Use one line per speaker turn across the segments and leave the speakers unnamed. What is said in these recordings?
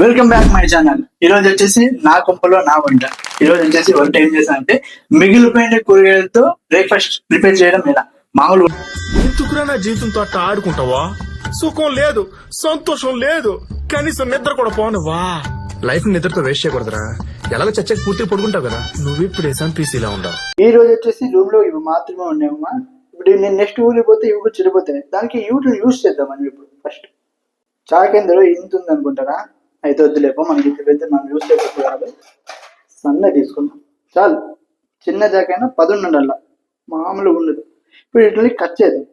Welcome back my channel. ఈ రోజు వచ్చేసి నా కొంపలో నా వంట. ఈ రోజు వచ్చేసి వంట ఏం చేశానంటే మిగిలిపోయిన కూరగాయలతో బ్రేక్ఫాస్ట్ ప్రిపేర్ చేయడం ఎలా మామూలు.
ఎందుకురా నా జీవితంతో అట్లా ఆడుకుంటావా? సుఖం లేదు, సంతోషం లేదు, కనీసం నిద్ర కూడా పోనువా. Life నిద్రతో waste చేయకూడదురా. ఎలాగో చచ్చకి పూర్తిగా పడుకుంటావు కదా, నువ్విప్పుడు ఎస్ఎంపీసీలా ఉండవు.
ఈ రోజు వచ్చేసి రూమ్ లో ఇవి మాత్రమే ఉన్నాయమ్మా. ఇప్పుడు నేను నెక్స్ట్ ఊరికి పోతే ఇవి కూడా చెడిపోతాయి. దానికి యూట్యూబ్ యూస్ చేద్దాం మనం. ఇప్పుడు ఫస్ట్ చాకేంద్రో ఇంత ఉంది అనుకుంటారా? అయితే వద్దులేపో, మనకి ఇంత పెద్ద మనం యూస్ చేయకపోతే కాదు. సన్న తీసుకుందాం చాలు. చిన్న జాకైనా 10 ఉండాల, మామూలుగా ఉండదు. ఇప్పుడు ఇట్లా కట్ చేద్దాం.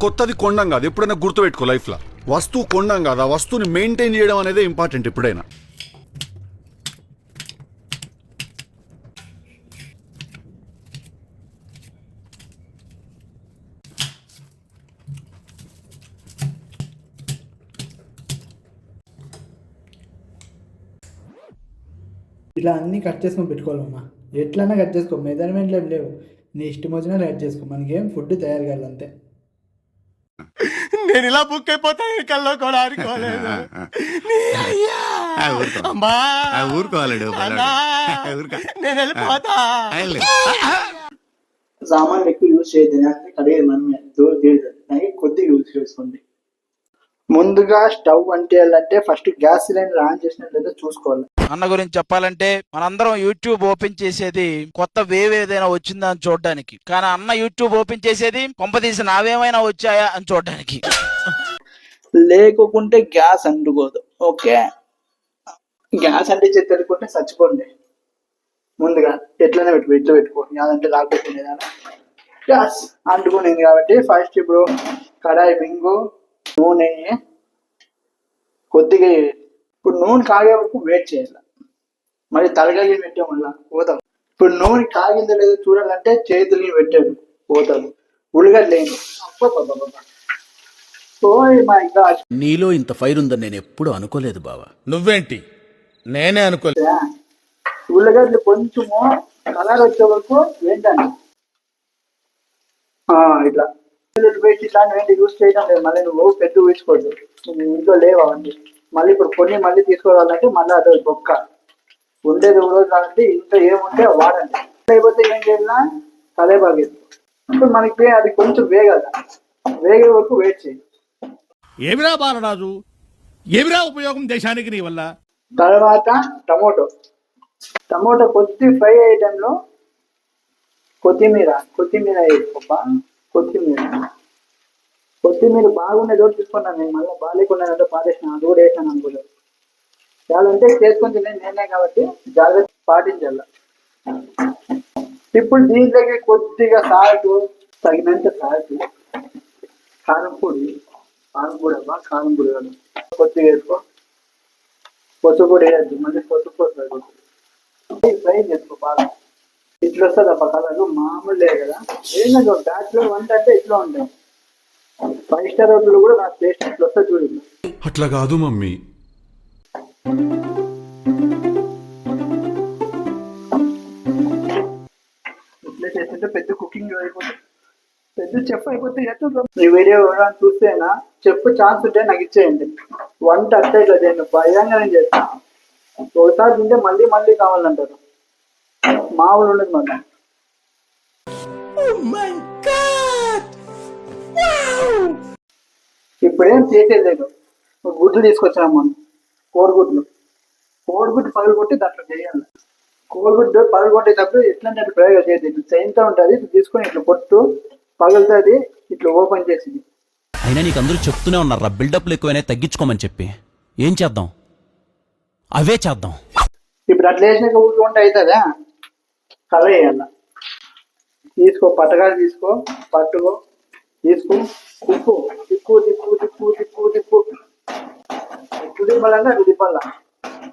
కొత్తది కొండం కాదు, ఎప్పుడైనా గుర్తుపెట్టుకో లైఫ్ లో వస్తువు కొండం కాదు, ఆ వస్తువుని మెయింటైన్ చేయడం అనేది ఇంపార్టెంట్ ఎప్పుడైనా.
ఇలా అన్ని కట్ చేసుకొని పెట్టుకోవాలమ్మా. ఎట్లన్నా కట్ చేసుకో, మెజర్మెంట్లు ఏం లేవు. నీ ఇష్టం వచ్చినా కట్ చేసుకో, మనకేం ఫుడ్ తయారు కాదు అంతే.
నేను ఇలా బుక్ అయిపోతా కల్లో కూడా ఆడుకోలేదు. నేను వెళ్ళిపోతా.
సామాన్లు ఎక్కువ యూజ్ చేయదు, కడిగేది మనమే. దూరం తీరుతుంది, కొద్దిగా యూజ్ చేసుకోండి. ముందుగా స్టవ్ అంటేయాలంటే ఫస్ట్ గ్యాస్ సిలిండర్ ఆన్ చేసినట్లయితే చూసుకోవాలి.
అన్న గురించి చెప్పాలంటే మనందరం యూట్యూబ్ ఓపెన్ చేసేది కొత్త వేవ్ ఏదైనా వచ్చిందా అని చూడడానికి, కానీ అన్న యూట్యూబ్ ఓపెన్ చేసేది కొంపదీసి నావేమైనా వచ్చాయా అని చూడడానికి.
లేకుంటే గ్యాస్ అంటుకోదు. ఓకే, గ్యాస్ అంటించే తెలుకుంటే చచ్చిపోండి. ముందుగా ఎట్లనే ఇట్లా పెట్టుకోండి, అదంటే రాకపోతుండేదా. గ్యాస్ అంటుకునేది కాబట్టి ఫస్ట్ ఇప్పుడు కడాయి మింగు, నూనె కొద్దిగా. ఇప్పుడు నూనె కాగే వరకు వెయిట్ చేయాలి. మరి తలకాయ పెట్టే వల్ల పోతాం. ఇప్పుడు నూనె కాగిందో లేదో చూడాలంటే చేతుల్ని పెట్టాడు పోతాడు. ఉల్లిగడ్డ లేదు.
నీలో ఇంత ఫైర్ ఉందని నేను ఎప్పుడు అనుకోలేదు బావా.
నువ్వేంటి, నేనే అనుకోలేదు.
ఉల్లిగడ్డలు కొంచెము కలర్ వచ్చే వరకు ఏంటండి ఇట్లా పెట్టి ఇట్లాంటివి యూజ్ చేయడం లేదు. మళ్ళీ నువ్వు పెద్ద ఊసుకోవద్దు, ఇంట్లో లేవు అవన్నీ. మళ్ళీ ఇప్పుడు కొన్ని మళ్ళీ తీసుకోవాలంటే మళ్ళీ అదే బొక్క ఉండేది రోజు కావాలంటే ఇంట్లో ఏముంటే వాడండి. లేకపోతే ఏం చేయాలన్నా కలేబాగేది. ఇప్పుడు మనకి అది కొంచెం వేగాలి, వేగే వరకు వెయిట్ చేయాలి.
ఏమిరా బాలరాజు, ఏమిరా ఉపయోగం దేశానికి నీ వల్ల?
తర్వాత టమోటో కొద్ది ఫ్రై అయ్యే టైంలో కొత్తిమీర బాగుండే రోజు తీసుకున్నాను నేను. మళ్ళీ బాగాలేకున్నానంటే పాడేసిన, అది కూడా వేసాను అనుకోలేదు. చాలంటే చేసుకొని నేనే కాబట్టి జాగ్రత్త పాటించాల. ఇప్పుడు దీంట్లోకి కొద్దిగా సాల్ట్, తగినంత సాల్ట్, కారం పొడి కాదు, కొద్దిగా వేసుకో. పసుపు పొడి వేయద్దు, మళ్ళీ పసుపు ఫ్రై చేసుకో బాగా. ఇట్లా వస్తుంది అప్ప కలర్, మామూలు లేదు కదా. ఏంటంటే బ్యాచ్లో వంట అంటే ఇట్లా ఉంటాయి. 5 స్టార్ హోటల్ కూడా నాకు టేస్ట్ ఇట్లా వస్తుంది చూడండి.
అట్లా కాదు మమ్మీ.
ఇట్లా చేస్తుంటే పెద్ద కుకింగ్ అయిపోతుంది, పెద్ద చెఫ్ అయిపోతే. ఈ వీడియో చూస్తేనా చెఫ్ ఛాన్స్ ఉంటే నాకు ఇచ్చేయండి. వంట అట్లా ఇట్లా చేయండి, భయంగా నేను చేస్తాను. ఒకసారి తింటే మళ్ళీ మళ్ళీ కావాలంటారు, మామూలు ఉండదు మాట. ఇప్పుడేం చేసేది లేదు. గుడ్లు తీసుకొచ్చాము మనం, కోడిగుడ్లు పగలగొట్టి దాంట్లో చేయాలి. కోడిగుడ్డు పగలగొట్టేటప్పుడు ఎట్లాంటి ప్రయోగం చేయదు, ఇట్లా చైన్తో ఉంటుంది. ఇట్లా తీసుకొని ఇట్లా కొట్టు, పగులుతుంది. ఇట్లా ఓపెన్ చేసింది.
అయినా నీకు అందరూ చెప్తూనే ఉన్నారా బిల్డప్లు ఎక్కువైనా తగ్గించుకోమని చెప్పి. ఏం చేద్దాం, అవే చేద్దాం.
ఇప్పుడు అట్లా వేసినాక ఊరికి వంట అవుతుందా? కలర్ వేయాల. తీసుకో, పట్టకాలు తీసుకో, పట్టుకో, తీసుకో, తిప్పు తిప్పు తిప్పు తిప్పు తిప్పు తిప్పు. ఎట్లు తిప్పాలంటే అటు తిప్పాలా.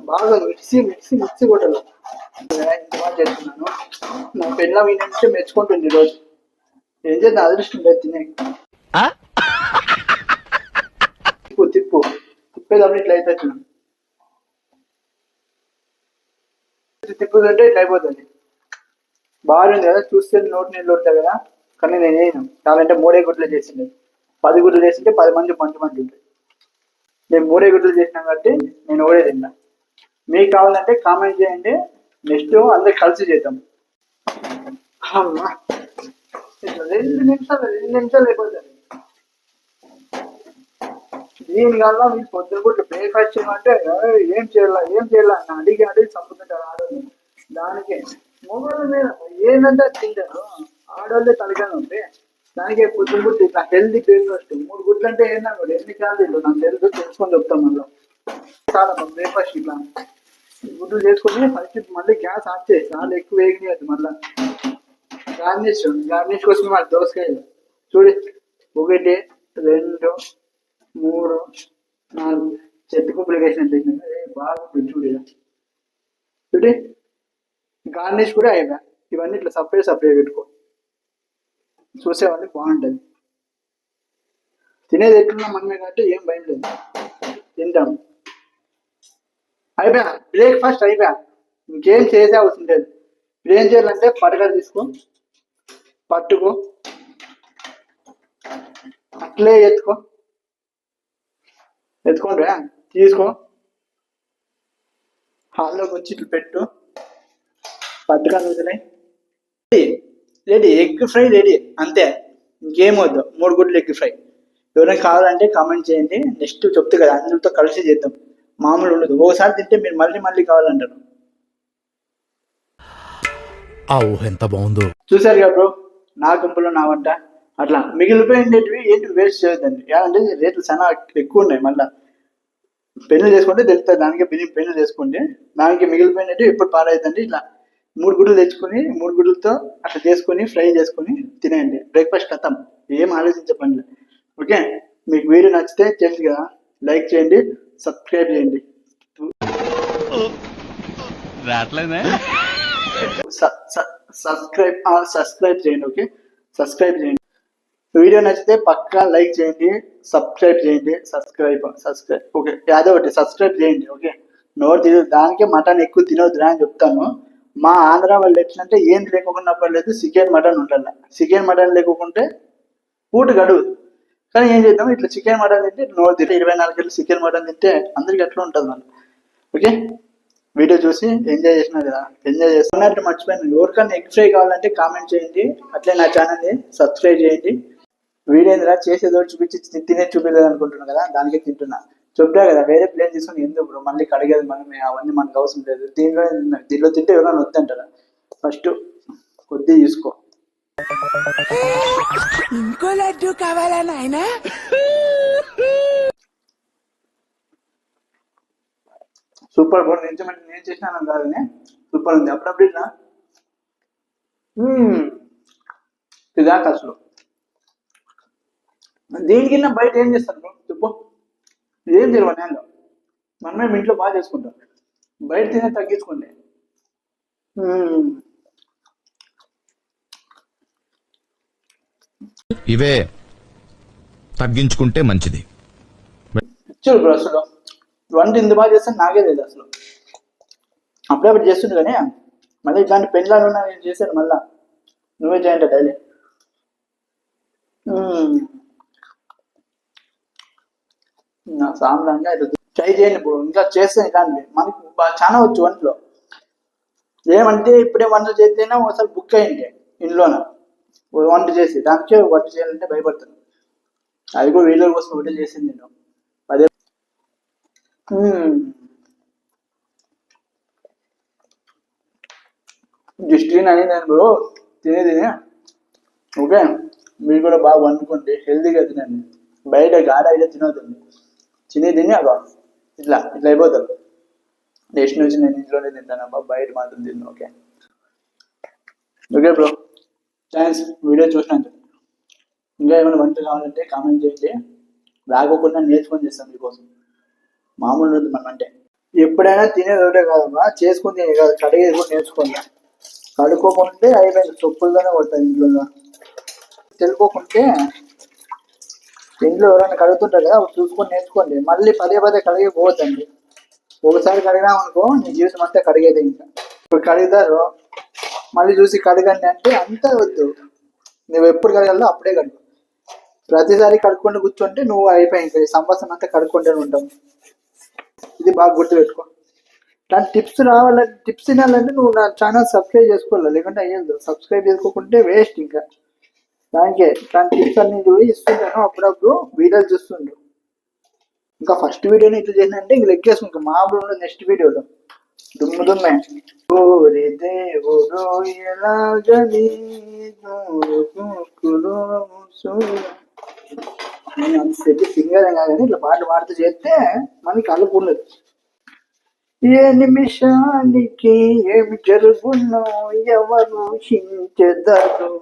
బాగా మిక్సీ కొట్టాలి. ఇంత బాగా చేస్తున్నాను. నా పెళ్ళ వీళ్ళంటే మెచ్చుకుంటుంది ఈరోజు. ఏం చేద్దాం, అదృష్టం లేదు తినే. తిప్పు తిప్పేటప్పుడు ఇట్లా అయితే తిప్పుతుంటే ఇట్లా అయిపోతుంది. బాగుంది కదా, చూస్తే నోటి నీళ్ళు ఉంటాయి కదా. కానీ నేను చాలా అంటే 3 గుడ్లు చేసిండే, 10 గుడ్లు చేసింటే 10 మంది ఉంటాయి. నేను 3 గుడ్లు చేసినా కాబట్టి నేను ఒకటే తిన్నా. మీకు కావాలంటే కామెంట్ చేయండి, నెక్స్ట్ అందరు కలిసి చేద్దాం. అమ్మా 2 నిమిషాలు అయిపోతుంది. దీనివల్ల మీకు పొద్దున గుడ్లు బ్రేక్ఫాస్ట్ చేయమంటే ఏం చేయాలా అని అడిగి చంపుతుంటారు ఆడవాళ్ళు. దానికి మొబైల్ మీద ఏంటంటే తింటారు ఆడవాళ్ళే తలకాయ ఉంది. దానికి పొద్దున గుడ్లు ఇట్లా హెల్తీ బ్రేక్ఫాస్ట్ 3 గుడ్లు అంటే ఏంటన్నా ఎన్ని క్యాలరీలు నాకు తెలుసుకొని చెప్తాం. మళ్ళీ చాలా బ్రేక్ఫాస్ట్ ఇట్లా గుడ్లు చేసుకొని ఫస్ట్ మళ్ళీ గ్యాస్ ఆఫ్ చేసి చాలా ఎక్కువ వేగినది. మళ్ళీ గార్నిష్ కోసం మరి దోసకాయలు చూడి 1 2 3 4 చెత్త కుప్పలు వేసినట్టు బాగుంటుంది చూడి. గార్నిష్ కూడా అయినా ఇవన్నీ ఇట్లా సపరేట్ పెట్టుకో, చూసేవాళ్ళకి బాగుంటుంది. తినేది ఎట్లున్నా మనమే కాబట్టి ఏం భయం లేదు, తింటాం. అయిపోయా బ్రేక్ఫాస్ట్ అయిపోయా, ఇంకేం చేసే అవసరం లేదు. ఇప్పుడు ఏం చేయాలంటే పటకాలు తీసుకో, పట్టుకో, అట్లే ఎత్తుకోండి తీసుకో, హాల్లోకి వచ్చి ఇట్లా పెట్టు, పట్టుకాలు వదిలేయి. రెడీ ఎగ్ ఫ్రై రెడీ, అంతే, ఇంకేం వద్దు. 3 గుడ్లు ఎగ్ ఫ్రై. ఎవరైనా కావాలంటే కామెంట్ చేయండి, నెక్స్ట్ చెప్తే కదా అందరితో కలిసి చేద్దాం. మామూలు ఉండదు, ఒకసారి తింటే మీరు మళ్ళీ కావాలంటారు.
ఆ ఊహ ఎంత బాగుందో
చూసారు కదా బ్రో, నా గుంపులో నా వంట. అట్లా మిగిలిపోయినవి ఏంటి వేస్ట్ చేయొద్దండి. అంటే రేట్లు చాలా ఎక్కువ ఉన్నాయి. మళ్ళీ పెన్నులు చేసుకుంటే తెలుస్తుంది, దానికి పెన్నులు చేసుకుంటే దానికి మిగిలిపోయినట్టు ఎప్పుడు పాడవుతుంది. ఇట్లా 3 గుడ్లు తెచ్చుకొని 3 గుడ్లతో అట్లా చేసుకొని ఫ్రై చేసుకొని తినేయండి. బ్రేక్ఫాస్ట్ ఖతం, ఏం ఆలోచించండి. ఓకే, మీకు వీడియో నచ్చితే తెలుసు కదా, లైక్ చేయండి, సబ్స్క్రైబ్ చేయండి. సబ్స్క్రైబ్ చేయండి. ఓకే, సబ్స్క్రైబ్ చేయండి. వీడియో నచ్చితే పక్కా లైక్ చేయండి, సబ్స్క్రైబ్ చేయండి. సబ్స్క్రైబ్ ఓకే, అదే ఒకటి సబ్స్క్రైబ్ చేయండి. ఓకే, నోరు తినదు, దానికే మటన్ ఎక్కువ తినొద్దురా అని చెప్తాను. మా ఆంధ్ర వాళ్ళు ఎట్లంటే ఏంది లేకుండా పర్లేదు, చికెన్ మటన్ ఉండాలి. చికెన్ మటన్ లేకుంటే పూట గడువు. కానీ ఏం చేద్దాం, ఇట్లా చికెన్ మటన్ తింటే నోరు తింటే 24 గంటలు చికెన్ మటన్ తింటే అందరికి ఎట్లా ఉంటుంది మళ్ళీ. ఓకే, వీడియో చూసి ఎంజాయ్ చేసినా కదా, ఎంజాయ్ చేస్తున్నట్టు మర్చిపోయాను. ఎవరికైనా ఎగ్ ఫ్రై కావాలంటే కామెంట్ చేయండి, అట్లే నా ఛానల్ని సబ్స్క్రైబ్ చేయండి. వీడియో ఏందిరా చేసేదో చూపించి తినే చూపించలేదు అనుకుంటున్నాను కదా, దానికే తింటున్నా. చెప్పా కదా, వేరే ప్లేన్ తీసుకుని ఎందుకు మళ్ళీ కడిగేది మనమే, అవన్నీ మనకు అవసరం లేదు. దీనిలో తింటే ఎవరైనా వద్దంటారా? ఫస్ట్ కొద్ది తీసుకో.
ఇంకో లడ్డు కావాలా నాయనా?
సూపర్ బోర్డు నుంచి నేను చేసినాను కాదని సూపర్ ఉంది. అప్పుడప్పుడు ఇట్లా ఇదాక అసలు దీనికిన్న బయట ఏం చేస్తారు బ్రో చెప్పు, ఏం తెలియదు. నేను మనమే ఇంట్లో బాగా చేసుకుంటాం, బయట తినే తగ్గించుకోండి.
ఇవే తగ్గించుకుంటే మంచిది.
చూడు బ్రో, అసలు వంట ఇంత బాగా చేస్తాను నాకే లేదు అసలు. అప్పుడప్పుడు చేస్తుండే కానీ మళ్ళీ ఇట్లాంటి పెళ్ళాలు ఉన్నా నేను చేశాను. మళ్ళా నువ్వే చేయంట డైలీ. సాంబ్రాంగా ట్రై చేయండి బ్రో, ఇంకా చేస్తే ఇలాంటివి మనకి చాలా వచ్చు వంటలో. ఏమంటే ఇప్పుడే వంట చేస్తేనే ఒకసారి బుక్ అయ్యింది ఇంట్లోన వంట చేసి, దానికే వంట చేయాలంటే భయపడతాను. అది కూడా వీళ్ళ కోసం వంట చేసింది నేను. అదే స్క్రీన్ అనేది బ్రో తినేది. ఓకే, మీరు కూడా బాగా వండుకోండి, హెల్తీగా తినండి. బయట గాడ అయితే తినవుతుంది, తిని అబ్బా ఇట్లా అయిపోతారు. నెక్స్ట్ నుంచి నేను ఇంట్లోనే తింటానబ్బా, బయట మాత్రం తిన్నాను. ఓకే బ్రో, థ్యాంక్స్ వీడియో చూసినందుకు. ఇంకా ఏమైనా వంట కావాలంటే కామెంట్ చేయండి, రాకోకుండా నేర్చుకొని చేస్తాను మీకోసం. మామూలు రోజు మనం అంటే ఎప్పుడైనా తినేది ఒకటే కాదమ్మా, చేసుకుని తినే కాదు, కడిగేది కూడా నేర్చుకోండి. కడుక్కోకుంటే అయిపోయింది, చొప్పులుగానే కొడతాను. ఇంట్లో తెలుకోకుంటే ఇంట్లో ఎవరైనా కడుగుతుంటారు కదా, చూసుకొని నేర్చుకోండి. మళ్ళీ పదే కడిగి పోవద్దండి. ఒకసారి కడిగినామనుకో నీ జీవితం అంతా కడిగేది. ఇంకా ఇప్పుడు కడుగుతారు మళ్ళీ చూసి కడగండి అంటే అంతా వద్దు. నువ్వు ఎప్పుడు కడగాలో అప్పుడే కడుగు. ప్రతిసారి కడుక్కుంటూ కూర్చుంటే నువ్వు అయిపోయింది, ఈ సంవత్సరం అంతా కడుక్కుంటూనే ఉంటావు. ఇది బాగా గుర్తుపెట్టుకో. ఇట్లాంటి టిప్స్ రావాలంటే, టిప్స్ వినాలంటే నువ్వు నా ఛానల్ సబ్స్క్రైబ్ చేసుకోవాలి, లేకుంటే అయ్యేది. సబ్స్క్రైబ్ చేసుకోకుంటే వేస్ట్. ఇంకా దానికే ఇట్లాంటి టిప్స్ అన్ని ఇస్తుంటాను, అప్పుడప్పుడు వీడియోలు చూస్తుండు. ఇంకా ఫస్ట్ వీడియోని ఇట్లా చేసినంటే ఇంక లెక్కేసుకుంటా, మామూలు ఉండదు. నెక్స్ట్ వీడియోలో దుమ్ము దుమ్మే. ఓరి దేవుడు ఎలాగని నేను అంత సింగర్ కాదని ఇట్లా పాట పాడుతూ చేస్తే మనకి అలుపుండదు. ఏ నిమిషానికి ఏమి జరుగునో ఎవరు చించెదరు.